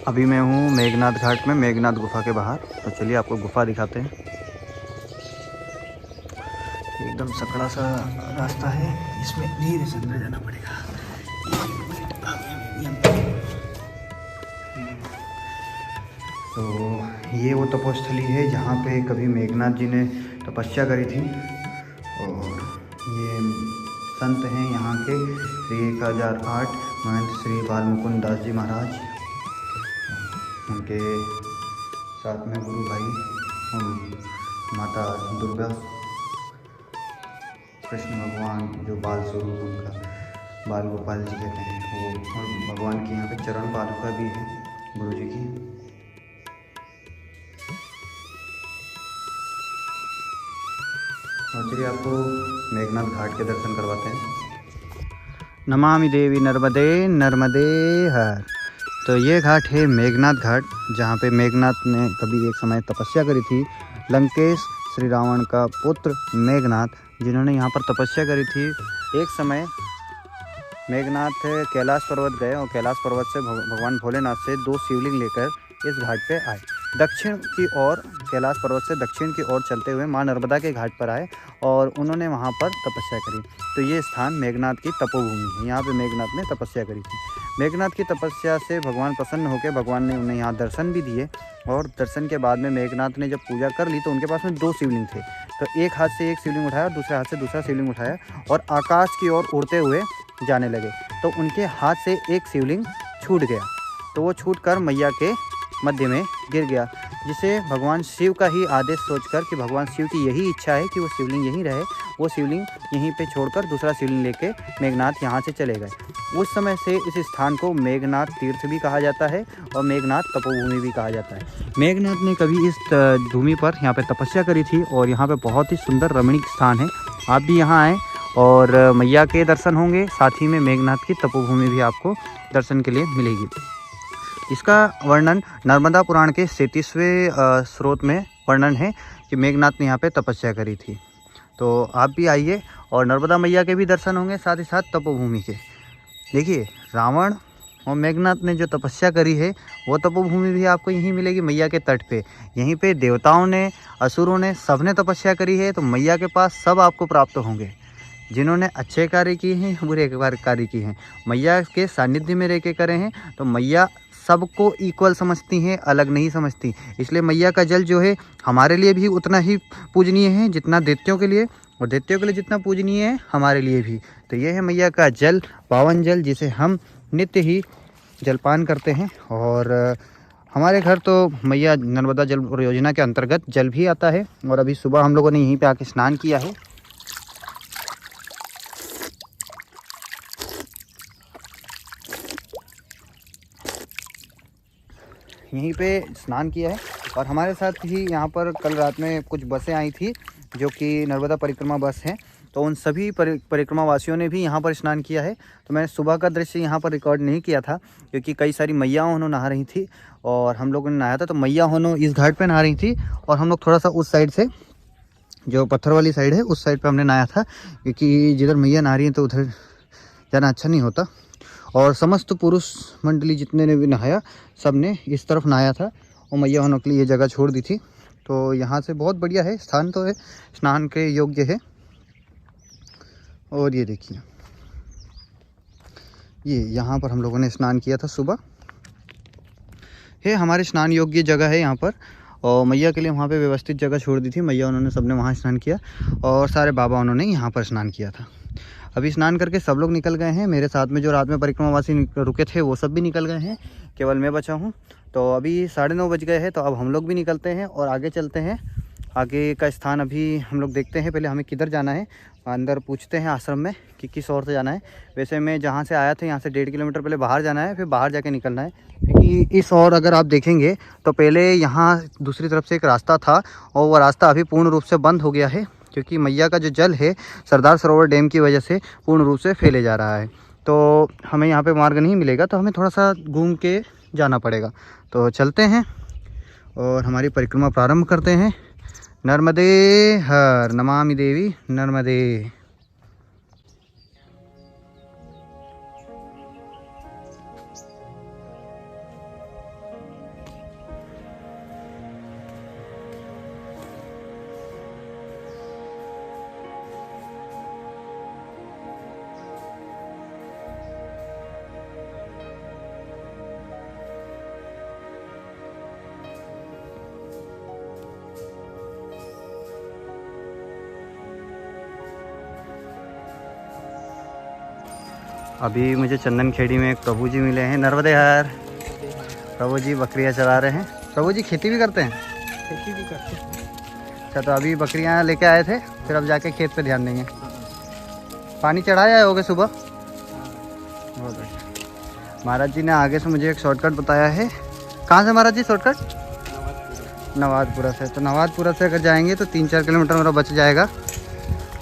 अभी मैं हूँ मेघनाथ घाट में, मेघनाथ गुफा के बाहर। तो चलिए आपको गुफा दिखाते हैं। एकदम सकड़ा सा रास्ता है, इसमें धीरे से अंदर जाना पड़ेगा। तो ये वो तपोस्थली है जहाँ पे कभी मेघनाथ जी ने तपस्या करी थी। और ये संत हैं यहाँ के श्री 1008 महंत श्री बालमुकुंद दास जी महाराज, उनके साथ में गुरु भाई माता दुर्गा, कृष्ण भगवान जो बाल स्वरूप उनका बाल गोपाल जी कहते हैं वो, और भगवान की यहाँ पे चरण पादुका भी है गुरु जी की। और चलिए आपको मेघनाथ घाट के दर्शन करवाते हैं। नमामि देवी नर्मदे नर्मदे हर। तो ये घाट है मेघनाथ घाट, जहाँ पे मेघनाथ ने कभी एक समय तपस्या करी थी। लंकेश श्री रावण का पुत्र मेघनाथ, जिन्होंने यहाँ पर तपस्या करी थी। एक समय मेघनाथ कैलाश पर्वत गए और कैलाश पर्वत से भगवान भोलेनाथ से 2 शिवलिंग लेकर इस घाट पे आए। दक्षिण की ओर, कैलाश पर्वत से दक्षिण की ओर चलते हुए माँ नर्मदा के घाट पर आए और उन्होंने वहाँ पर तपस्या करी। तो ये स्थान मेघनाथ की तपोभूमि है, यहाँ पे मेघनाथ ने तपस्या करी थी। मेघनाथ की तपस्या से भगवान प्रसन्न होकर भगवान ने उन्हें यहाँ दर्शन भी दिए। और दर्शन के बाद में मेघनाथ ने जब पूजा कर ली तो उनके पास में 2 शिवलिंग थे। तो एक हाथ से एक शिवलिंग उठाया और दूसरे हाथ से दूसरा शिवलिंग उठाया और आकाश की ओर उड़ते हुए जाने लगे। तो उनके हाथ से एक शिवलिंग छूट गया, तो वो छूट कर मैया के मध्य में गिर गया, जिसे भगवान शिव का ही आदेश सोचकर कि भगवान शिव की यही इच्छा है कि वो शिवलिंग यहीं रहे, वो शिवलिंग यहीं पे छोड़कर दूसरा शिवलिंग लेके मेघनाथ यहाँ से चले गए। उस समय से इस स्थान को मेघनाथ तीर्थ भी कहा जाता है और मेघनाथ तपोभूमि भी कहा जाता है। मेघनाथ ने कभी इस भूमि पर यहाँ पे तपस्या करी थी और यहाँ पे बहुत ही सुंदर रमणीक स्थान है। आप भी यहाँ आएँ और मैया के दर्शन होंगे, साथ ही में मेघनाथ की तपोभूमि भी आपको दर्शन के लिए मिलेगी। इसका वर्णन नर्मदा पुराण के 37वें स्रोत में वर्णन है कि मेघनाथ ने यहाँ पे तपस्या करी थी। तो आप भी आइए और नर्मदा मैया के भी दर्शन होंगे, साथ ही साथ तपोभूमि के। देखिए, रावण और मेघनाथ ने जो तपस्या करी है वो तपोभूमि भी आपको यहीं मिलेगी, मैया के तट पे। यहीं पे देवताओं ने, असुरों ने, सब ने तपस्या करी है। तो मैया के पास सब आपको प्राप्त होंगे। जिन्होंने अच्छे कार्य किए हैं, बुरे कार्य किए हैं, मैया के सानिध्य में रह के करे हैं। तो मैया सबको इक्वल समझती हैं, अलग नहीं समझती। इसलिए मैया का जल जो है हमारे लिए भी उतना ही पूजनीय है जितना दैत्यों के लिए, और दैत्यों के लिए जितना पूजनीय है हमारे लिए भी। तो ये है मैया का जल, पावन जल, जिसे हम नित्य ही जलपान करते हैं। और हमारे घर तो मैया नर्मदा जल परियोजना के अंतर्गत जल भी आता है। और अभी सुबह हम लोगों ने यहीं पे आके स्नान किया है। यहीं पे स्नान किया है। और हमारे साथ ही यहाँ पर कल रात में कुछ बसें आई थी जो कि नर्मदा परिक्रमा बस हैं। तो उन सभी परिक्रमा वासियों ने भी यहाँ पर स्नान किया है। तो मैंने सुबह का दृश्य यहाँ पर रिकॉर्ड नहीं किया था, क्योंकि कई सारी मैया होनो नहा रही थी और हम लोगों ने नहाया था। तो मैया होनो इस घाट पे नहा रही थी और हम लोग थोड़ा सा उस साइड से, जो पत्थर वाली साइड है, उस साइड पर हमने नहाया था, क्योंकि जिधर मैया नहा रही है तो उधर जाना अच्छा नहीं होता। और समस्त पुरुष मंडली जितने ने भी नहाया, सब ने इस तरफ नहाया था और मैया होने के लिए ये जगह छोड़ दी थी। तो यहाँ से बहुत बढ़िया है, स्थान तो है, स्नान के योग्य है। और ये देखिए, ये यहाँ पर हम लोगों ने स्नान किया था सुबह, है हमारे स्नान योग्य जगह है यहाँ पर। और मैया के लिए वहाँ पे व्यवस्थित जगह छोड़ दी थी मैया, उन्होंने सबने वहाँ स्नान किया और सारे बाबा उन्होंने यहाँ पर स्नान किया था। अभी स्नान करके सब लोग निकल गए हैं। मेरे साथ में जो रात में परिक्रमावासी रुके थे वो सब भी निकल गए हैं, केवल मैं बचा हूँ। तो अभी 9:30 बज गए हैं। तो अब हम लोग भी निकलते हैं और आगे चलते हैं। आगे का स्थान अभी हम लोग देखते हैं, पहले हमें किधर जाना है। अंदर पूछते हैं आश्रम में कि किस ओर से जाना है। वैसे मैं जहाँ से आया था यहाँ से 1.5 किलोमीटर पहले बाहर जाना है, फिर बाहर जाके निकलना है। क्योंकि इस ओर अगर आप देखेंगे तो पहले यहाँ दूसरी तरफ से एक रास्ता था और वो रास्ता अभी पूर्ण रूप से बंद हो गया है, क्योंकि मैया का जो जल है सरदार सरोवर डैम की वजह से पूर्ण रूप से फैले जा रहा है। तो हमें यहाँ पे मार्ग नहीं मिलेगा, तो हमें थोड़ा सा घूम के जाना पड़ेगा। तो चलते हैं और हमारी परिक्रमा प्रारंभ करते हैं। नर्मदे हर, नमामि देवी नर्मदे। अभी मुझे चंदन खेड़ी में एक प्रभु जी मिले हैं, नर्मदे हर। प्रभु जी बकरियां चला रहे हैं। प्रभु जी खेती भी करते हैं? खेती भी करते हैं। अच्छा, तो अभी बकरियां लेके आए थे, फिर अब जाके खेत पे ध्यान देंगे। पानी चढ़ाया होगे सुबह? बहुत अच्छा। महाराज जी ने आगे से मुझे एक शॉर्टकट बताया है। कहाँ से महाराज जी शॉर्टकट? नवादपुरा से। तो नवादपुरा से अगर जाएंगे तो 3-4 किलोमीटर मेरा बच जाएगा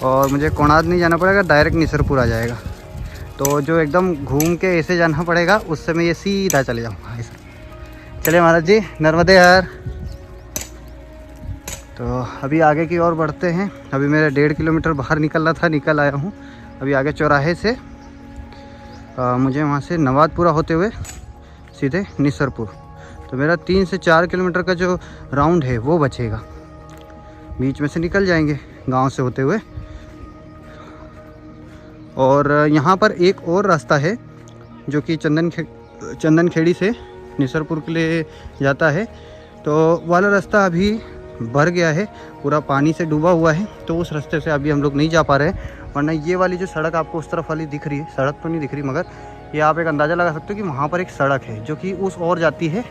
और मुझे कोणाद नहीं जाना पड़ेगा, डायरेक्ट निसरपुर आ जाएगा। तो जो एकदम घूम के ऐसे जाना पड़ेगा उससे मैं ये सीधा चले जाऊँगा ऐसा। चलिए महाराज जी, नर्मदे हर। तो अभी आगे की ओर बढ़ते हैं। अभी मेरा 1.5 किलोमीटर बाहर निकलना था, निकल आया हूँ। अभी आगे चौराहे से मुझे वहाँ से नवादपुरा होते हुए सीधे निसरपुर, तो मेरा 3 से 4 किलोमीटर का जो राउंड है वो बचेगा। बीच में से निकल जाएंगे गांव से होते हुए। और यहाँ पर एक और रास्ता है जो कि चंदन खेड़ी से निसरपुर के लिए जाता है। तो वाला रास्ता अभी भर गया है, पूरा पानी से डूबा हुआ है, तो उस रास्ते से अभी हम लोग नहीं जा पा रहे हैं। वरना ये वाली जो सड़क आपको उस तरफ वाली दिख रही है, सड़क तो नहीं दिख रही मगर ये आप एक अंदाज़ा लगा सकते हो कि वहाँ पर एक सड़क है जो कि उस ओर जाती है।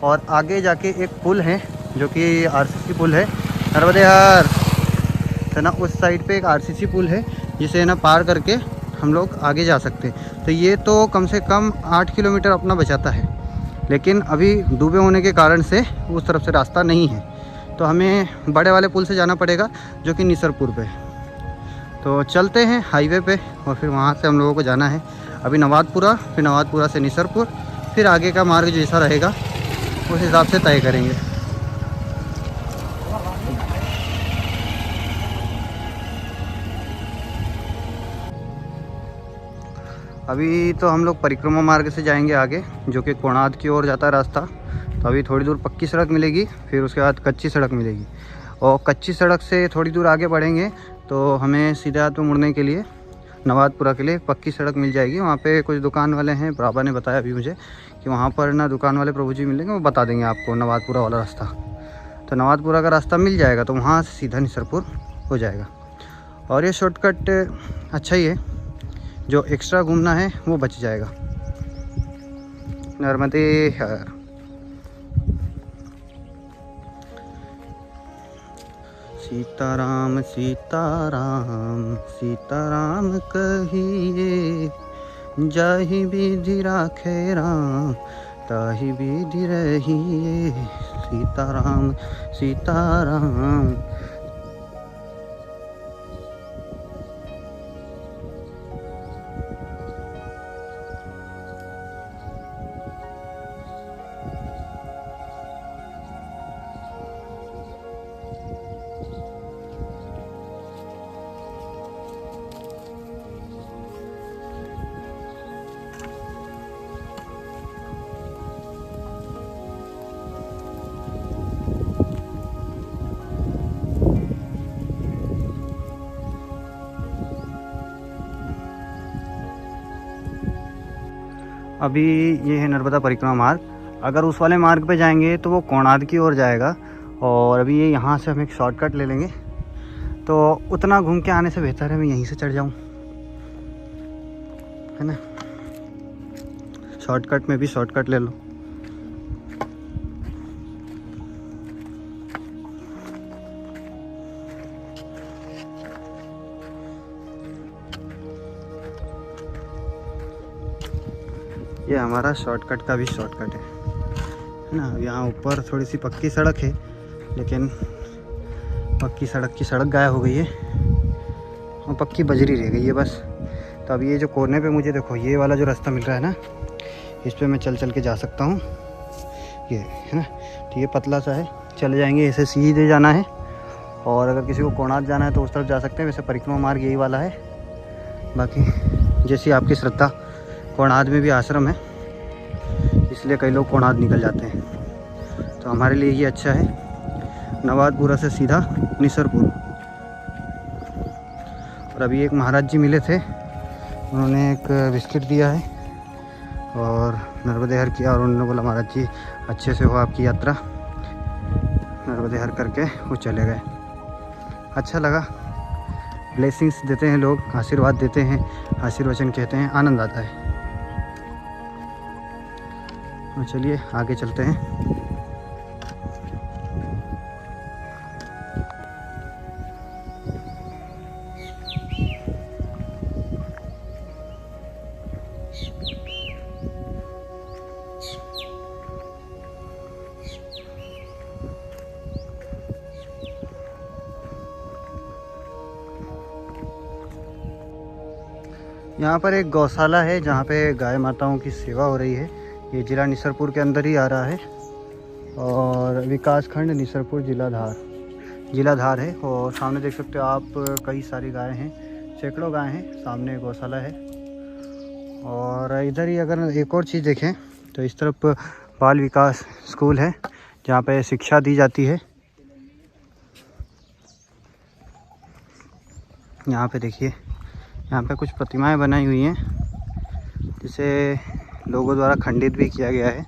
और आगे जाके एक पुल है जो कि आरसीसी पुल है, नर्मदे हर। तो ना उस साइड पे एक आरसीसी पुल है जिसे ना पार करके हम लोग आगे जा सकते हैं। तो ये तो कम से कम 8 किलोमीटर अपना बचाता है, लेकिन अभी डूबे होने के कारण से उस तरफ से रास्ता नहीं है। तो हमें बड़े वाले पुल से जाना पड़ेगा जो कि निसरपुर पे। तो चलते हैं हाईवे पे और फिर वहाँ से हम लोगों को जाना है अभी नवादपुरा, फिर नवादपुरा से निसरपुर, फिर आगे का मार्ग जैसा रहेगा उस हिसाब से तय करेंगे। अभी तो हम लोग परिक्रमा मार्ग से जाएंगे आगे, जो कि कोणाद की ओर जाता है रास्ता। तो अभी थोड़ी दूर पक्की सड़क मिलेगी, फिर उसके बाद कच्ची सड़क मिलेगी। और कच्ची सड़क से थोड़ी दूर आगे बढ़ेंगे तो हमें सीधे हाथ में मुड़ने के लिए नवादपुरा के लिए पक्की सड़क मिल जाएगी। वहाँ पे कुछ दुकान वाले हैं, बाबा ने बताया अभी मुझे कि वहाँ पर ना दुकान वाले प्रभु जी मिलेंगे, वो बता देंगे आपको नवादपुरा वाला रास्ता। तो नवादपुरा का रास्ता मिल जाएगा तो वहाँ से सीधा निसरपुर हो जाएगा। और ये शॉर्टकट अच्छा ही है, जो एक्स्ट्रा घूमना है वो बच जाएगा। नर्मदे हर। सीताराम सीताराम सीताराम कहिए, जाहि विधि राखे राम ताहि विधि रहिए। सीताराम सीताराम। अभी ये है नर्मदा परिक्रमा मार्ग। अगर उस वाले मार्ग पे जाएंगे तो वो कोणाद की ओर जाएगा। और अभी ये यहाँ से हम एक शॉर्टकट ले लेंगे, तो उतना घूम के आने से बेहतर है मैं यहीं से चढ़ जाऊँ, है ना। शॉर्टकट में भी शॉर्टकट ले लो। ये हमारा शॉर्टकट का भी शॉर्टकट है ना। यहाँ ऊपर थोड़ी सी पक्की सड़क है, लेकिन पक्की सड़क की सड़क गायब हो गई है और पक्की बजरी रह गई है बस। तो अब ये जो कोने पे मुझे देखो ये वाला जो रास्ता मिल रहा है ना, इस पे मैं चल चल के जा सकता हूँ, ये है ना। तो ये पतला सा है, चले जाएंगे, ऐसे सीधे जाना है। और अगर किसी को कोणाद जाना है तो उस तरफ जा सकते हैं। वैसे परिक्रमा मार्ग यही वाला है, बाकी जैसी आपकी श्रद्धा। कोणाद में भी आश्रम है, इसलिए कई लोग कोणाद निकल जाते हैं, तो हमारे लिए ये अच्छा है। नवादपुरा से सीधा निसरपुर। और अभी एक महाराज जी मिले थे, उन्होंने एक बिस्किट दिया है और नर्मदे हर किया। और उन्होंने बोला महाराज जी अच्छे से हो आपकी यात्रा, नर्मदे हर करके वो चले गए। अच्छा लगा। ब्लेसिंग्स देते हैं लोग, आशीर्वाद देते हैं, आशीर्वचन कहते हैं, आनंद आता है। तो चलिए आगे चलते हैं। यहाँ पर एक गौशाला है जहाँ पे गाय माताओं की सेवा हो रही है। ये ज़िला निसरपुर के अंदर ही आ रहा है और विकास खंड निसरपुर जिला धार है। और सामने देख सकते हो आप कई सारी गाय हैं, सैकड़ों गाय हैं। सामने गौशाला है और इधर ही अगर एक और चीज़ देखें तो इस तरफ बाल विकास स्कूल है जहाँ पे शिक्षा दी जाती है। यहाँ पे देखिए, यहाँ पे कुछ प्रतिमाएं बनाई हुई हैं जिसे लोगों द्वारा खंडित भी किया गया है।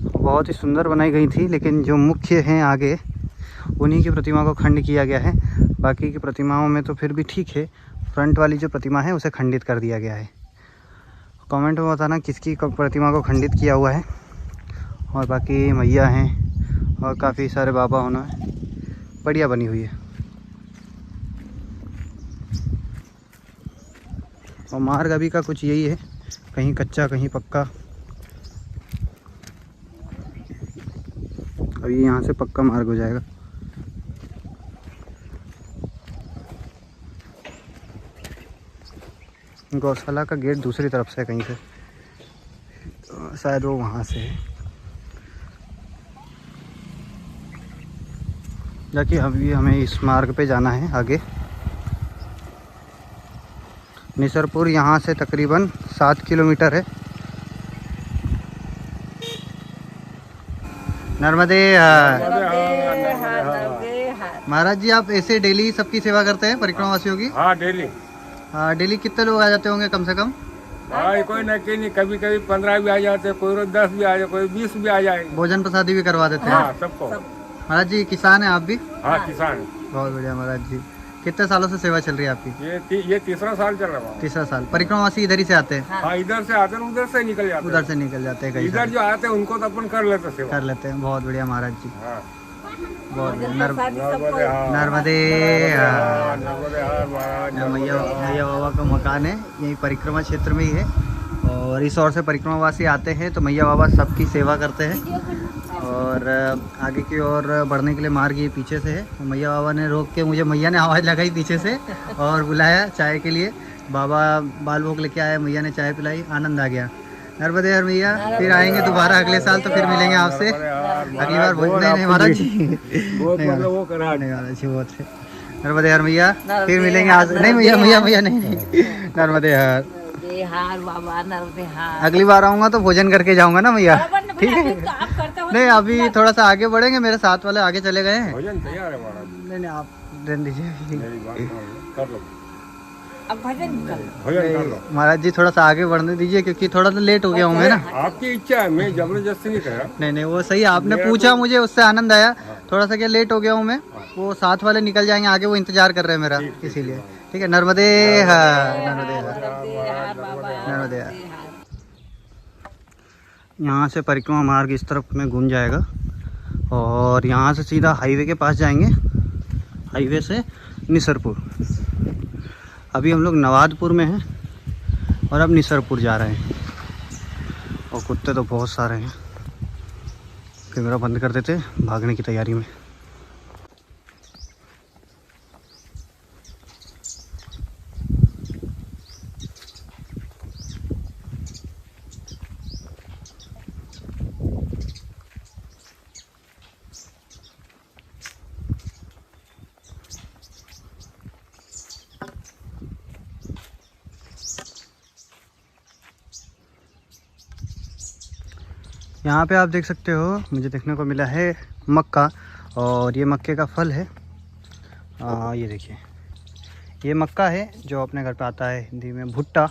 बहुत ही सुंदर बनाई गई थी, लेकिन जो मुख्य हैं आगे उन्हीं की प्रतिमा को खंड किया गया है। बाकी की प्रतिमाओं में तो फिर भी ठीक है, फ्रंट वाली जो प्रतिमा है उसे खंडित कर दिया गया है। कमेंट में बताना किसकी प्रतिमा को खंडित किया हुआ है। और बाकी मैया हैं और काफ़ी सारे बाबा होना है, बढ़िया बनी हुई है। और मार्ग अभी का कुछ यही है, कहीं कच्चा कहीं पक्का। अभी यहाँ से पक्का मार्ग हो जाएगा। गौशाला का गेट दूसरी तरफ से कहीं से, तो शायद वो वहाँ से है। जाके अभी हमें इस मार्ग पे जाना है आगे। निसरपुर यहाँ से तकरीबन 7 किलोमीटर है। नर्मदे महाराज जी, आप ऐसे डेली सबकी सेवा करते हैं परिक्रमा वासियों की? हाँ, डेली। डेली कितने लोग आ जाते होंगे कम से कम? भाई कोई नहीं, कभी कभी 15 भी आ जाते, कोई रोज 10 भी आ जाए, कोई 20 भी आ जाए। भोजन प्रसादी भी करवा देते हैं? हाँ, सबको। महाराज जी किसान हैं आप भी? हाँ, किसान। बहुत बढ़िया महाराज जी। कितने सालों से सेवा चल रही है आपकी? ये तीसरा साल चल रहा है। तीसरा साल। परिक्रमावासी इधर ही से आते हैं? हाँ, इधर से आते हैं, उधर से निकल जाते हैं। उधर से निकल जाते हैं। इधर जो आते हैं उनको तो अपन कर लेते सेवा। कर लेते हैं। बहुत बढ़िया महाराज जी। हाँ, बहुत बढ़िया। नर्मदे मैया बाबा का मकान है, यही परिक्रमा क्षेत्र में ही है। और इस ओर से परिक्रमावासी आते हैं तो मैया बाबा सबकी सेवा करते हैं। और आगे की ओर बढ़ने के लिए मार्ग ये पीछे से है। मैया बाबा ने रोक के, मुझे मैया ने आवाज़ लगाई पीछे से और बुलाया चाय के लिए। बाबा बाल भोग लेके आए, मैया ने चाय पिलाई, आनंद आ गया। नर्मदे हर मैया, फिर आएंगे दोबारा अगले साल तो फिर मिलेंगे आपसे। अगली बार नहीं महाराज जी, बहुत है। नर्मदे हर मैया, फिर मिलेंगे आज। नहीं मैया नहीं, नर्मदे हर बाबा, नर्मदे हर। अगली बार आऊँगा तो भोजन करके जाऊँगा ना मैया, ठीक है? नहीं, अभी थोड़ा सा आगे बढ़ेंगे, मेरे साथ वाले आगे चले गए हैं। भोजन तैयार है महाराज। नहीं आप रहने दीजिए, कर लो, अब भजन कर लो। महाराज जी थोड़ा सा आगे बढ़ने दीजिए, क्योंकि थोड़ा सा लेट हो गया हूँ मैं ना। आपकी इच्छा है, मैं जबरदस्ती नहीं कह रहा। नहीं वो सही, आपने पूछा मुझे, उससे आनंद आया। थोड़ा सा क्या लेट हो गया हूँ मैं, वो साथ वाले निकल जाएंगे आगे, वो इंतजार कर रहे हैं मेरा, इसीलिए। ठीक है, नर्मदे हर, नर्मदे हर, नर्मदे हर। यहाँ से परिक्रमा मार्ग इस तरफ में घूम जाएगा और यहाँ से सीधा हाईवे के पास जाएंगे, हाईवे से निसरपुर। अभी हम लोग नवादपुर में हैं और अब निसरपुर जा रहे हैं। और कुत्ते तो बहुत सारे हैं, कैमरा बंद कर देते भागने की तैयारी में। यहाँ पे आप देख सकते हो, मुझे देखने को मिला है मक्का, और ये मक्के का फल है। ये देखिए, ये मक्का है जो अपने घर पे आता है, हिंदी में भुट्टा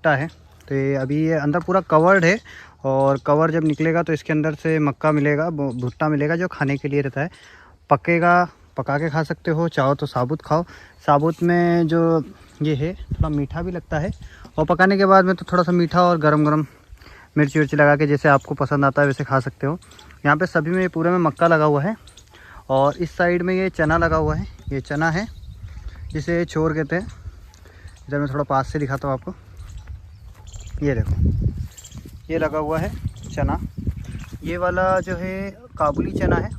है। तो ये अभी ये अंदर पूरा कवर्ड है, और कवर जब निकलेगा तो इसके अंदर से मक्का मिलेगा, भुट्टा मिलेगा, जो खाने के लिए रहता है। पकेगा पका के खा सकते हो, चाहो तो साबुत खाओ। साबुत में जो ये है थोड़ा मीठा भी लगता है, और पकाने के बाद में तो थोड़ा सा मीठा और गरम गरम मिर्ची विर्ची लगा के जैसे आपको पसंद आता है वैसे खा सकते हो। यहाँ पे सभी में पूरे में मक्का लगा हुआ है, और इस साइड में ये चना लगा हुआ है। ये चना है जिसे चोर कहते हैं। इधर मैं थोड़ा पास से दिखाता हूँ आपको। ये देखो, ये लगा हुआ है चना। ये वाला जो है काबुली चना है,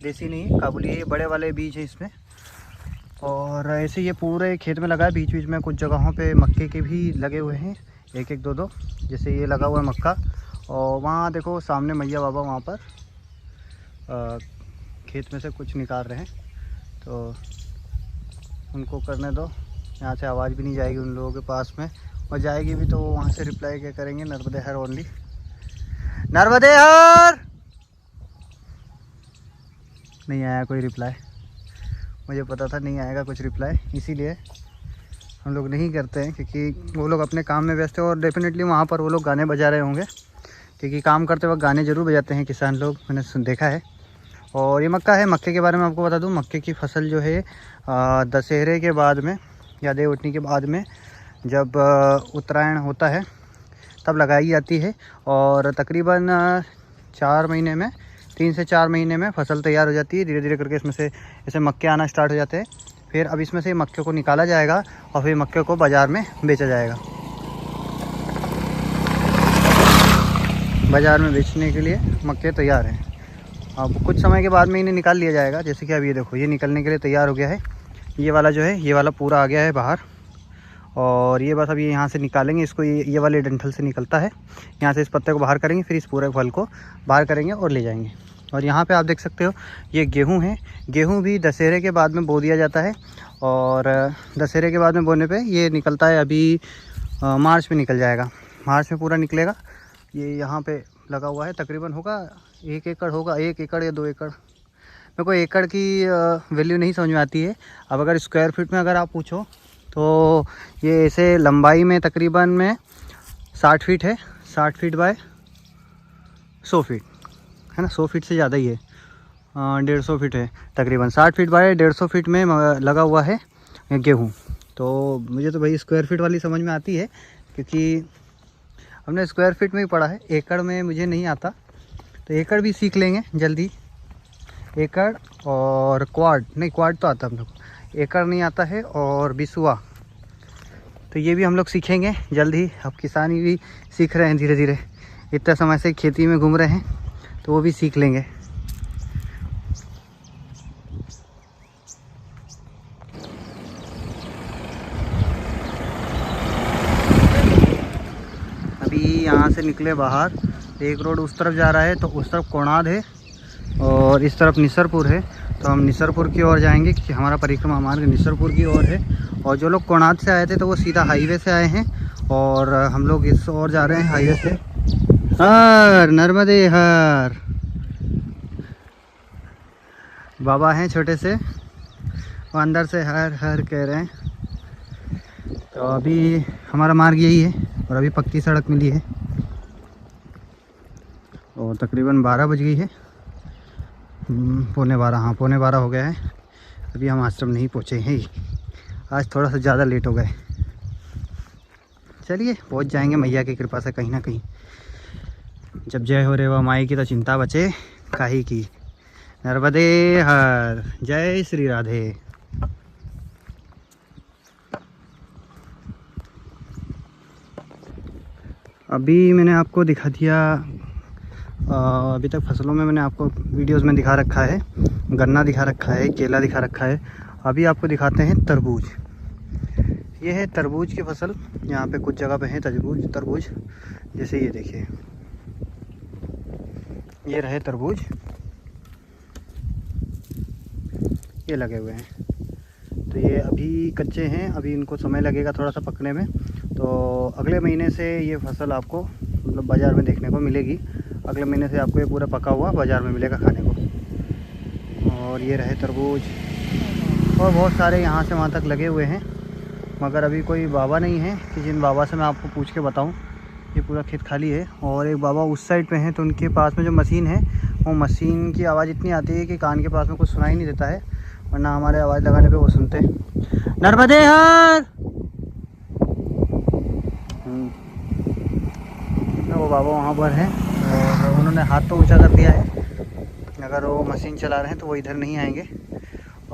देसी नहीं काबुली है। ये बड़े वाले बीज है इसमें, और ऐसे ये पूरे खेत में लगा है। बीच बीच में कुछ जगहों पे मक्के के भी लगे हुए हैं, एक एक दो दो। जैसे ये लगा हुआ है मक्का, और वहाँ देखो सामने मैया बाबा वहाँ पर खेत में से कुछ निकाल रहे हैं, तो उनको करने दो। यहाँ से आवाज़ भी नहीं जाएगी उन लोगों के पास में, और जाएगी भी तो वहाँ से रिप्लाई क्या करेंगे, नर्मदे हर ओनली, नर्मदे हर। नहीं आया कोई रिप्लाई, मुझे पता था नहीं आएगा कुछ रिप्लाई, इसीलिए हम लोग नहीं करते हैं, क्योंकि वो लोग अपने काम में व्यस्त है। और डेफिनेटली वहाँ पर वो लोग गाने बजा रहे होंगे, क्योंकि काम करते वक्त गाने ज़रूर बजाते हैं किसान लोग, मैंने देखा है। और ये मक्का है। मक्के के बारे में आपको बता दूं, मक्के की फसल जो है दशहरे के बाद में या देव उठनी के बाद में, जब उत्तरायण होता है तब लगाई जाती है, और तकरीबन 4 महीने में, 3 से 4 महीने में फसल तैयार हो जाती है। धीरे धीरे करके इसमें से ऐसे मक्के आना स्टार्ट हो जाते हैं। फिर अब इसमें से मक्के को निकाला जाएगा, और फिर मक्के को बाज़ार में बेचा जाएगा। बाज़ार में बेचने के लिए मक्के तैयार हैं। अब कुछ समय के बाद में इन्हें निकाल लिया जाएगा। जैसे कि अब ये देखो, ये निकलने के लिए तैयार हो गया है। ये वाला जो है, ये वाला पूरा आ गया है बाहर, और ये बस अब ये यहाँ से निकालेंगे इसको। ये वाले डंठल से निकलता है, यहाँ से इस पत्ते को बाहर करेंगे, फिर इस पूरे फल को बाहर करेंगे और ले जाएंगे। और यहाँ पे आप देख सकते हो ये गेहूँ है। गेहूँ भी दशहरे के बाद में बो दिया जाता है, और दशहरे के बाद में बोने पे ये निकलता है। अभी मार्च में निकल जाएगा, मार्च में पूरा निकलेगा। ये यहाँ पे लगा हुआ है, तकरीबन होगा 1 एकड़ होगा, 1 एकड़ या 2 एकड़। मेरे को एकड़ की वैल्यू नहीं समझ में आती है। अब अगर स्क्वायर फीट में अगर आप पूछो तो ये ऐसे लंबाई में तकरीबन में 60 फीट है, 60 फीट बाय 100 फीट है ना, 100 फीट से ज़्यादा ही है, 150 फीट है तकरीबन। 60 फीट बाय 150 फीट में लगा हुआ है गेहूँ। तो मुझे तो भाई स्क्वायर फीट वाली समझ में आती है, क्योंकि हमने स्क्वायर फीट में ही पढ़ा है, एकड़ में मुझे नहीं आता। तो एकड़ भी सीख लेंगे जल्दी। एकड़ और क्वाड, नहीं क्वाड तो आता हम लोग, एकड़ नहीं आता है, और बिसुआ, तो ये भी हम लोग सीखेंगे जल्दी। अब किसानी भी सीख रहे हैं धीरे धीरे, इतना समय से खेती में घूम रहे हैं, तो वो भी सीख लेंगे। अभी यहाँ से निकले बाहर, एक रोड उस तरफ जा रहा है, तो उस तरफ कोणाद है और इस तरफ निसरपुर है। तो हम निसरपुर की ओर जाएंगे, क्योंकि हमारा परिक्रमा मार्ग निसरपुर की ओर है। और जो लोग कोणाद से आए थे तो वो सीधा हाईवे से आए हैं, और हम लोग इस ओर जा रहे हैं हाईवे से। हर नर्मदे हर। बाबा हैं छोटे से, वो अंदर से हर हर कह रहे हैं। तो अभी हमारा मार्ग यही है, और अभी पक्की सड़क मिली है, और तकरीबन 12 बज गई है, 12:15, हाँ 12:15 हो गया है। अभी हम आश्रम नहीं पहुँचे हैं, आज थोड़ा सा ज़्यादा लेट हो गए। चलिए पहुँच जाएंगे मैया की कृपा से कहीं ना कहीं। जब जय हो रे वा माई की तो चिंता बचे काहे की। नर्मदे हर, जय श्री राधे। अभी मैंने आपको दिखा दिया, अभी तक फसलों में मैंने आपको वीडियोस में दिखा रखा है, गन्ना दिखा रखा है, केला दिखा रखा है। अभी आपको दिखाते हैं तरबूज। ये है तरबूज की फसल, यहाँ पे कुछ जगह पे है तरबूज। जैसे ये देखिए, ये रहे तरबूज, ये लगे हुए हैं। तो ये अभी कच्चे हैं, अभी इनको समय लगेगा थोड़ा सा पकने में। तो अगले महीने से ये फसल आपको मतलब बाज़ार में देखने को मिलेगी। अगले महीने से आपको ये पूरा पका हुआ बाज़ार में मिलेगा खाने को। और ये रहे तरबूज, और बहुत सारे यहाँ से वहाँ तक लगे हुए हैं, मगर अभी कोई बाबा नहीं है कि जिन बाबा से मैं आपको पूछ के बताऊँ। ये पूरा खेत खाली है, और एक बाबा उस साइड पे हैं, तो उनके पास में जो मशीन है, वो मशीन की आवाज़ इतनी आती है कि कान के पास में कुछ सुनाई नहीं देता है। वरना हमारे आवाज़ लगाने पे वो सुनते हैं। नर्मदे हर। वो बाबा वहाँ पर हैं और उन्होंने हाथ तो ऊंचा कर दिया है, अगर वो मशीन चला रहे हैं तो वो इधर नहीं आएंगे।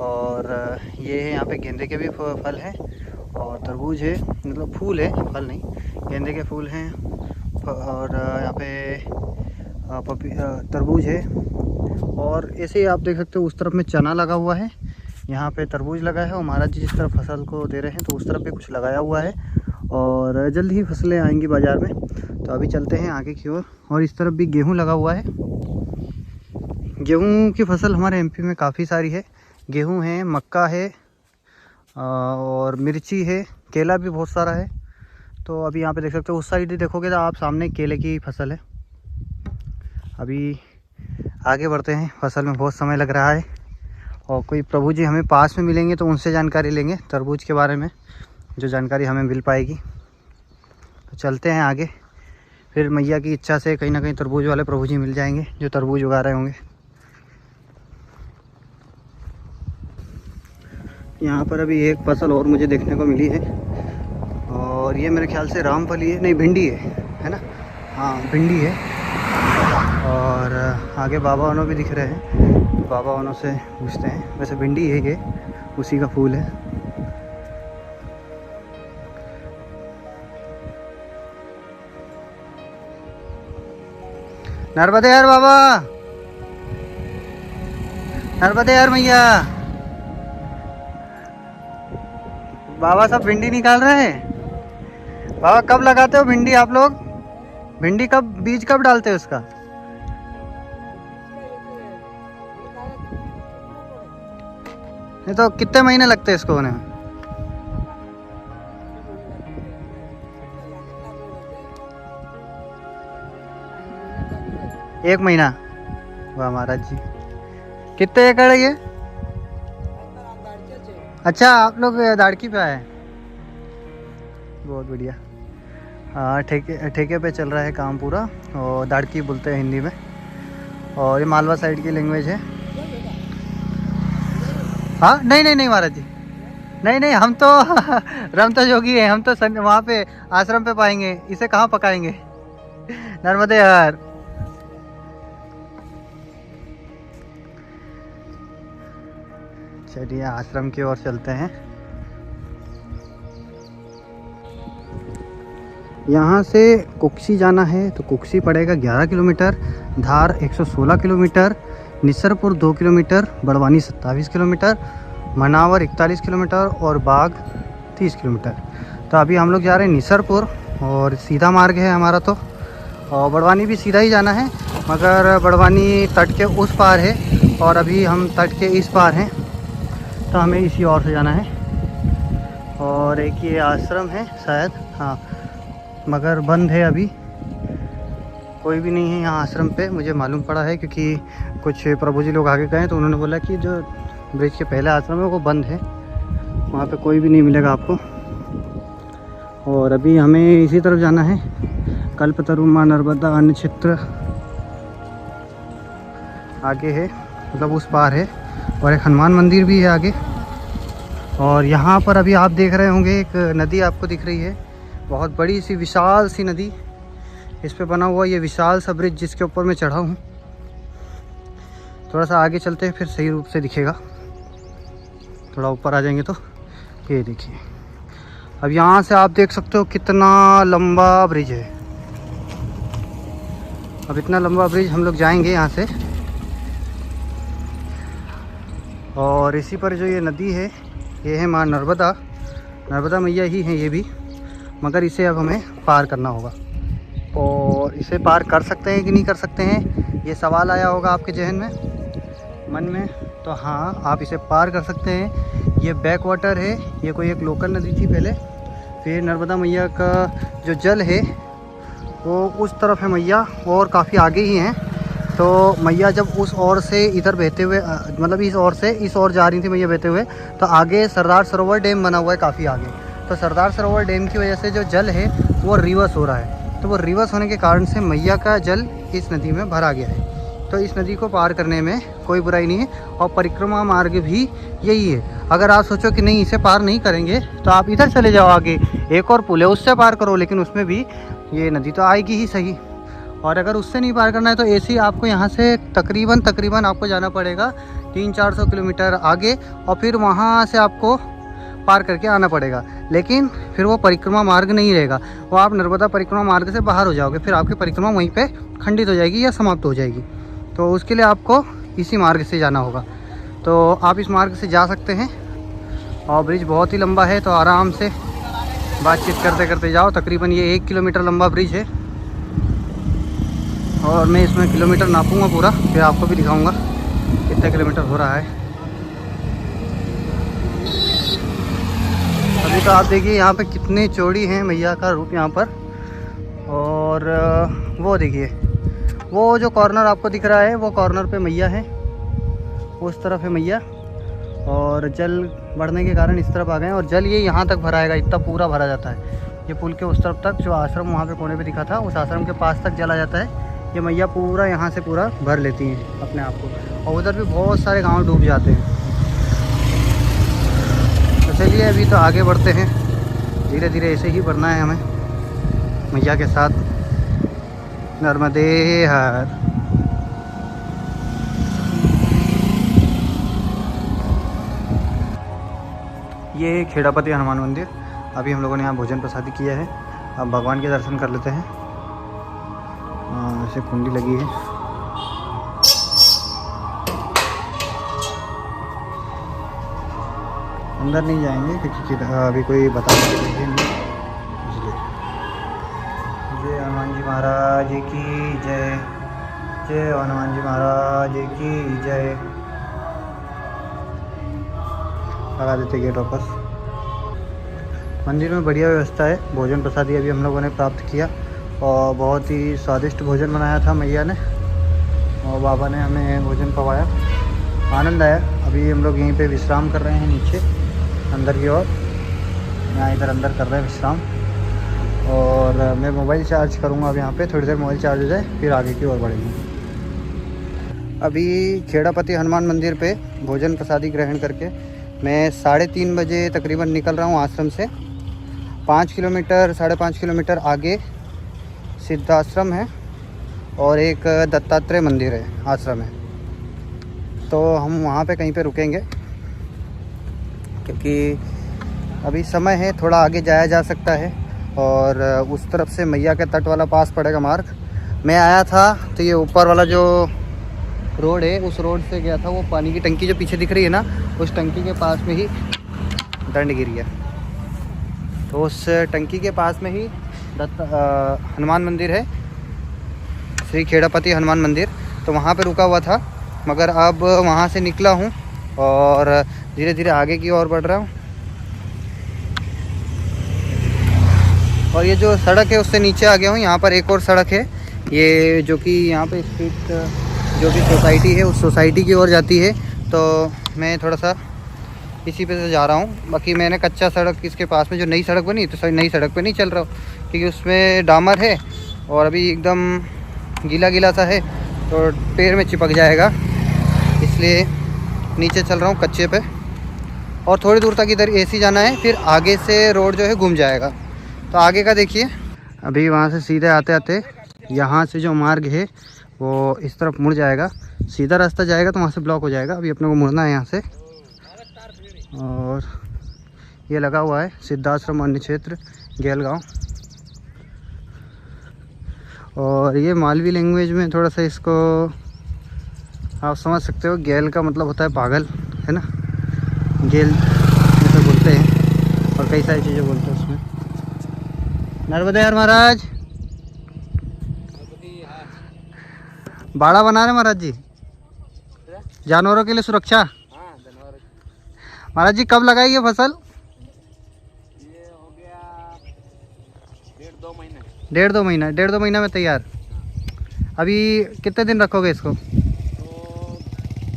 और ये है यहाँ पे गेंदे के भी फल हैं और तरबूज है, मतलब फूल है, फल नहीं, गेंदे के फूल हैं। और यहाँ पे तरबूज है। और ऐसे ही आप देख सकते हो उस तरफ में चना लगा हुआ है, यहाँ पे तरबूज लगा है। और महाराज जी जिस तरफ फसल को दे रहे हैं तो उस तरफ भी कुछ लगाया हुआ है और जल्द ही फसलें आएंगी बाज़ार में। तो अभी चलते हैं आगे की ओर। और इस तरफ भी गेहूँ लगा हुआ है। गेहूँ की फसल हमारे एमपी में काफ़ी सारी है। गेहूँ है, मक्का है और मिर्ची है, केला भी बहुत सारा है। तो अभी यहाँ पे देख सकते हो, उस साइड देखोगे तो आप सामने केले की फसल है। अभी आगे बढ़ते हैं, फसल में बहुत समय लग रहा है। और कोई प्रभु जी हमें पास में मिलेंगे तो उनसे जानकारी लेंगे तरबूज के बारे में, जो जानकारी हमें मिल पाएगी। तो चलते हैं आगे, फिर मैया की इच्छा से कहीं ना कहीं तरबूज वाले प्रभु जी मिल जाएंगे जो तरबूज उगा रहे होंगे। यहाँ पर अभी एक फसल और मुझे देखने को मिली है और ये मेरे ख्याल से रामफली है, नहीं भिंडी है ना? हाँ भिंडी है। और आगे बाबा वानों भी दिख रहे हैं, बाबा वानों से पूछते हैं। वैसे भिंडी है ये, उसी का फूल है। नर्मदे हर बाबा, नर्मदे हर मैया। बाबा सब भिंडी निकाल रहे हैं। बाबा कब लगाते हो भिंडी आप लोग? भिंडी कब, बीज कब डालते हो उसका? नहीं तो कितने महीने लगते हैं इसको होने में? एक महीना। वाह महाराज जी, कितने एकड़ है ये? अच्छा आप लोग दाड़की पे आए, बहुत बढ़िया। हाँ ठेके पे चल रहा है काम पूरा, और दाड़की बोलते हैं हिंदी में। और ये मालवा साइड की लैंग्वेज है। हाँ नहीं महाराज जी, नहीं हम तो जोगी हैं, हम तो वहाँ पे आश्रम पे पाएंगे, इसे कहाँ पकाएंगे। नर्मदे हर। चलिए आश्रम की ओर चलते हैं। यहाँ से कुक्सी जाना है तो कुक्सी पड़ेगा 11 किलोमीटर, धार 116 kilometre, Nisarpur 2 kilometre, Barwani 27 kilometre, Manawar 41 kilometre और बाग 30 किलोमीटर। तो अभी हम लोग जा रहे हैं निसरपुर और सीधा मार्ग है हमारा तो। और बड़वानी भी सीधा ही जाना है, मगर बड़वानी तट के उस पार है और अभी हम तट के इस पार हैं, तो हमें इसी ओर से जाना है। और एक ये आश्रम है शायद, हाँ, मगर बंद है अभी, कोई भी नहीं है यहाँ आश्रम पे, मुझे मालूम पड़ा है। क्योंकि कुछ प्रभु जी लोग आगे गए तो उन्होंने बोला कि जो ब्रिज के पहले आश्रम है वो बंद है, वहाँ पे कोई भी नहीं मिलेगा आपको। और अभी हमें इसी तरफ जाना है, कल्पतरु माँ नर्मदा अन्न क्षेत्र आगे है, मतलब उस पार है। और एक हनुमान मंदिर भी है आगे। और यहाँ पर अभी आप देख रहे होंगे एक नदी आपको दिख रही है, बहुत बड़ी सी विशाल सी नदी, इस पे बना हुआ ये विशाल सा ब्रिज जिसके ऊपर मैं चढ़ा हूँ। थोड़ा सा आगे चलते हैं फिर सही रूप से दिखेगा, थोड़ा ऊपर आ जाएंगे तो। ये देखिए, अब यहाँ से आप देख सकते हो कितना लंबा ब्रिज है। अब इतना लंबा ब्रिज हम लोग जाएंगे यहाँ से। और इसी पर जो ये नदी है ये है माँ नर्मदा मैया ही हैं ये भी, मगर इसे अब हमें पार करना होगा। और इसे पार कर सकते हैं कि नहीं कर सकते हैं, ये सवाल आया होगा आपके जहन में, मन में। तो हाँ, आप इसे पार कर सकते हैं। ये बैक वाटर है, ये कोई एक लोकल नदी थी पहले। फिर नर्मदा मैया का जो जल है वो उस तरफ है मैया, और काफ़ी आगे ही हैं। तो मैया जब उस ओर से इधर बहते हुए, मतलब इस ओर से इस ओर जा रही थी मैया बहते हुए, तो आगे सरदार सरोवर डैम बना हुआ है काफ़ी आगे। तो सरदार सरोवर डैम की वजह से जो जल है वो रिवर्स हो रहा है, तो वो रिवर्स होने के कारण से मैया का जल इस नदी में भरा गया है। तो इस नदी को पार करने में कोई बुराई नहीं है। और परिक्रमा मार्ग भी यही है। अगर आप सोचो कि नहीं इसे पार नहीं करेंगे तो आप इधर चले जाओ, आगे एक और पुल है उससे पार करो, लेकिन उसमें भी ये नदी तो आएगी ही सही। और अगर उससे नहीं पार करना है तो ऐसे ही आपको यहाँ से तकरीबन आपको जाना पड़ेगा 300-400 किलोमीटर आगे, और फिर वहाँ से आपको पार करके आना पड़ेगा। लेकिन फिर वो परिक्रमा मार्ग नहीं रहेगा, वो आप नर्मदा परिक्रमा मार्ग से बाहर हो जाओगे, फिर आपकी परिक्रमा वहीं पे खंडित हो जाएगी या समाप्त हो जाएगी। तो उसके लिए आपको इसी मार्ग से जाना होगा। तो आप इस मार्ग से जा सकते हैं। और ब्रिज बहुत ही लंबा है, तो आराम से बातचीत करते करते जाओ। तकरीबन ये 1 किलोमीटर लंबा ब्रिज है, और मैं इसमें किलोमीटर नापूंगा पूरा, फिर आपको भी दिखाऊंगा कितने किलोमीटर हो रहा है। अभी तो आप देखिए यहाँ पे कितनी चौड़ी है मैया का रूप यहाँ पर। और वो देखिए, वो जो कॉर्नर आपको दिख रहा है वो कॉर्नर पे मैया है, उस तरफ है मैया। और जल बढ़ने के कारण इस तरफ आ गए हैं, और जल ये यहाँ तक भराएगा, इतना पूरा भरा जाता है। ये पुल के उस तरफ तक, जो आश्रम वहाँ पे कोने पे दिखा था, उस आश्रम के पास तक जल आ जाता है। ये मैया पूरा यहाँ से पूरा भर लेती हैं अपने आप को, और उधर भी बहुत सारे गांव डूब जाते हैं। तो चलिए अभी तो आगे बढ़ते हैं, धीरे धीरे ऐसे ही बढ़ना है हमें मैया के साथ। नर्मदे हर। ये खेड़ापति हनुमान मंदिर। अभी हम लोगों ने यहाँ भोजन प्रसादी किया है, अब भगवान के दर्शन कर लेते हैं। ऐसे कुंडी लगी है। अंदर नहीं जाएंगे क्योंकि अभी कोई बता नहीं, इसलिए। जय हनुमान जी महाराज की जय, जय हनुमान जी महाराज की जय। लगा देते गेट वापस। मंदिर में बढ़िया व्यवस्था है। भोजन प्रसादी अभी हम लोगों ने प्राप्त किया, और बहुत ही स्वादिष्ट भोजन बनाया था मैया ने, और बाबा ने हमें भोजन पवाया, आनंद आया। अभी हम लोग यहीं पे विश्राम कर रहे हैं नीचे अंदर की ओर। यहाँ इधर अंदर कर रहे हैं विश्राम, और मैं मोबाइल चार्ज करूँगा अब यहाँ पे। थोड़ी देर मोबाइल चार्ज हो जाए फिर आगे की ओर बढ़ेंगे। अभी खेड़ापति हनुमान मंदिर पे भोजन प्रसादी ग्रहण करके मैं 3:30 बजे तकरीबन निकल रहा हूँ आश्रम से। 5 किलोमीटर 5.5 किलोमीटर आगे सिद्धाश्रम है, और एक दत्तात्रेय मंदिर है, आश्रम है। तो हम वहाँ पे कहीं पे रुकेंगे, क्योंकि अभी समय है, थोड़ा आगे जाया जा सकता है। और उस तरफ से मैया के तट वाला पास पड़ेगा मार्ग। मैं आया था तो ये ऊपर वाला जो रोड है, उस रोड से गया था। वो पानी की टंकी जो पीछे दिख रही है ना, उस टंकी के पास में ही दंड गिर गया। तो उस टंकी के पास में ही हनुमान मंदिर है, श्री खेड़ापति हनुमान मंदिर। तो वहाँ पे रुका हुआ था, मगर अब वहाँ से निकला हूँ और धीरे धीरे आगे की ओर बढ़ रहा हूँ। और ये जो सड़क है उससे नीचे आ गया हूँ। यहाँ पर एक और सड़क है, ये जो कि यहाँ पे स्ट्रीट जो भी सोसाइटी है, उस सोसाइटी की ओर जाती है। तो मैं थोड़ा सा इसी पे से जा रहा हूँ। बाकी मैंने कच्चा सड़क इसके पास में जो नई सड़क बनी, तो नई सड़क पे नहीं चल रहा हूँ, क्योंकि उसमें डामर है और अभी एकदम गीला गीला सा है, तो पैर में चिपक जाएगा, इसलिए नीचे चल रहा हूँ कच्चे पे। और थोड़ी दूर तक इधर ऐसी जाना है, फिर आगे से रोड जो है घूम जाएगा। तो आगे का देखिए। अभी वहाँ से सीधे आते आते यहाँ से जो मार्ग है वो इस तरफ मुड़ जाएगा, सीधा रास्ता जाएगा तो वहाँ से ब्लॉक हो जाएगा। अभी अपने को मुड़ना है यहाँ से। और ये लगा हुआ है सिद्धाश्रम अन्य क्षेत्र गेलगांव। और ये मालवी लैंग्वेज में थोड़ा सा इसको आप समझ सकते हो, गेल का मतलब होता है पागल, है ना, गेल ऐसे बोलते हैं, और कई सारी चीज़ें बोलते हैं उसमें। नर्मदे हर महाराज, बाड़ा बना रहे महाराज जी जानवरों के लिए सुरक्षा। महाराज जी कब लगाई ये फसल? ये हो गया 1.5-2 महीने। 1.5-2 महीना। 1.5-2 महीना में तैयार। अभी कितने दिन रखोगे इसको? तो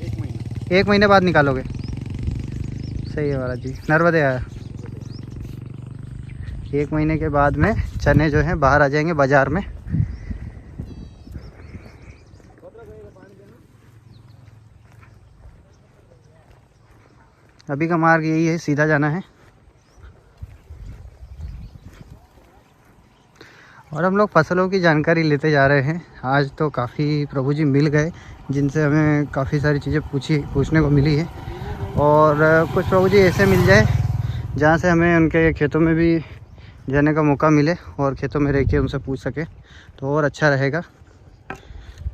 1 महीना। 1 महीने बाद निकालोगे। सही है महाराज जी, नर्मदे आया। 1 महीने के बाद में चने जो हैं बाहर आ जाएंगे बाजार में। अभी का मार्ग यही है, सीधा जाना है। और हम लोग फसलों की जानकारी लेते जा रहे हैं। आज तो काफ़ी प्रभु जी मिल गए जिनसे हमें काफ़ी सारी चीज़ें पूछने को मिली है। और कुछ प्रभु जी ऐसे मिल जाए जहाँ से हमें उनके खेतों में भी जाने का मौका मिले और खेतों में रह के उनसे पूछ सके तो और अच्छा रहेगा।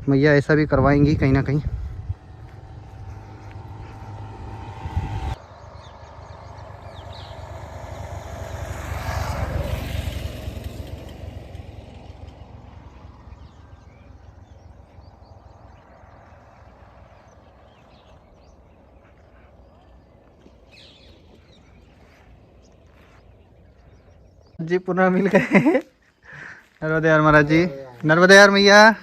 मैया ऐसा भी करवाएंगी कहीं ना कहीं। जी पुनः मिल गए नर्मदे यार महाराज जी, नर्मदे यार मैया।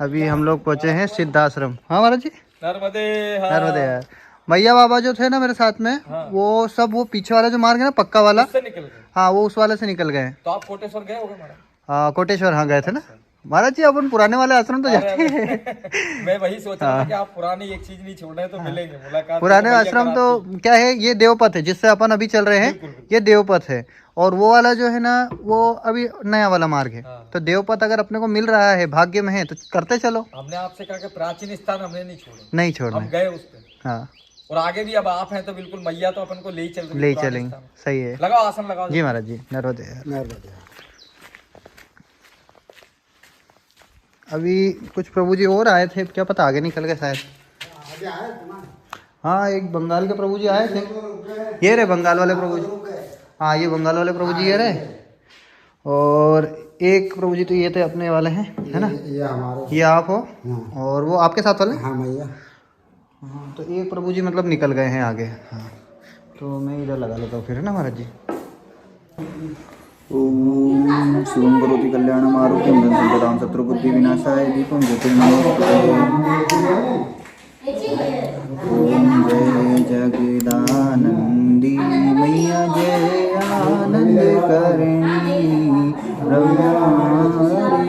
अभी हम लोग पहुँचे हैं सिद्धाश्रम। हाँ महाराज जी, नर्मदे नर्मदे यार। मैया बाबा जो थे ना मेरे साथ में, वो सब वो पीछे वाला जो मार्ग है ना पक्का वाला, निकल गए। हाँ वो उस वाले से निकल गए। तो आप कोटेश्वर गए होगे महाराज? हाँ कोटेश्वर हाँ गए थे ना महाराज जी। अपन पुराने वाले आश्रम तो जाते हैं। मैं वही सोच रहा था कि आप पुरानी एक चीज नहीं छोड़ रहे तो मिलेंगे मुलाकात। पुराने आश्रम तो क्या है, ये देवपथ है जिससे अपन अभी चल रहे हैं, ये देवपथ है। और वो वाला जो है ना वो अभी नया वाला मार्ग है। तो देवपथ अगर अपने को मिल रहा है, भाग्य में है तो करते चलो। हमने आपसे कहा कि प्राचीन स्थान हमने नहीं छोड़े, नहीं छोड़ना, हम गए उस पे। हाँ और आगे भी अब आप हैं तो बिल्कुल मैया तो अपन को ले ही चल रही है, ले पुराने चलेंगे। स्थान। सही है, लगाओ आसन लगाओ जी महाराज जी। नर्मदे नर्मदे। अभी कुछ प्रभु जी और आए थे, क्या पता आगे निकल गए शायद। हाँ एक बंगाल के प्रभु जी आए थे, ये रहे बंगाल वाले प्रभु जी। हाँ ये बंगाल वाले प्रभु जी ये रहे। और एक प्रभु जी तो ये थे अपने वाले हैं, है ना, ये हमारे, ये आप हो और वो आपके साथ वाले। हाँ भैया। हाँ तो एक प्रभु जी मतलब निकल गए हैं आगे। हाँ तो मैं इधर लगा लेता हूँ फिर, है ना महाराज जी। ओम शुभं करोति कल्याणं आरोग्यं धनसंपदां शत्रुबुद्धि विनाशाय दीपं ज्योतिर्नमोस्तुते। ओम जय जगदानंदी मैया जय आनंद करणी ब्रह्मारि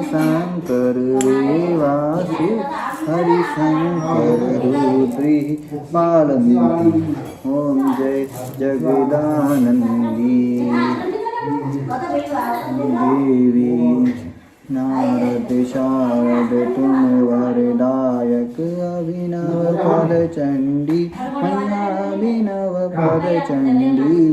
शंकर रेवासि हरि शंकर रुद्री बालमिति। ओम जय जगदानंदी देवी नारद शारद तुम वरदायक अभिनव फल चंडी मैया अभिनव फल चंडी।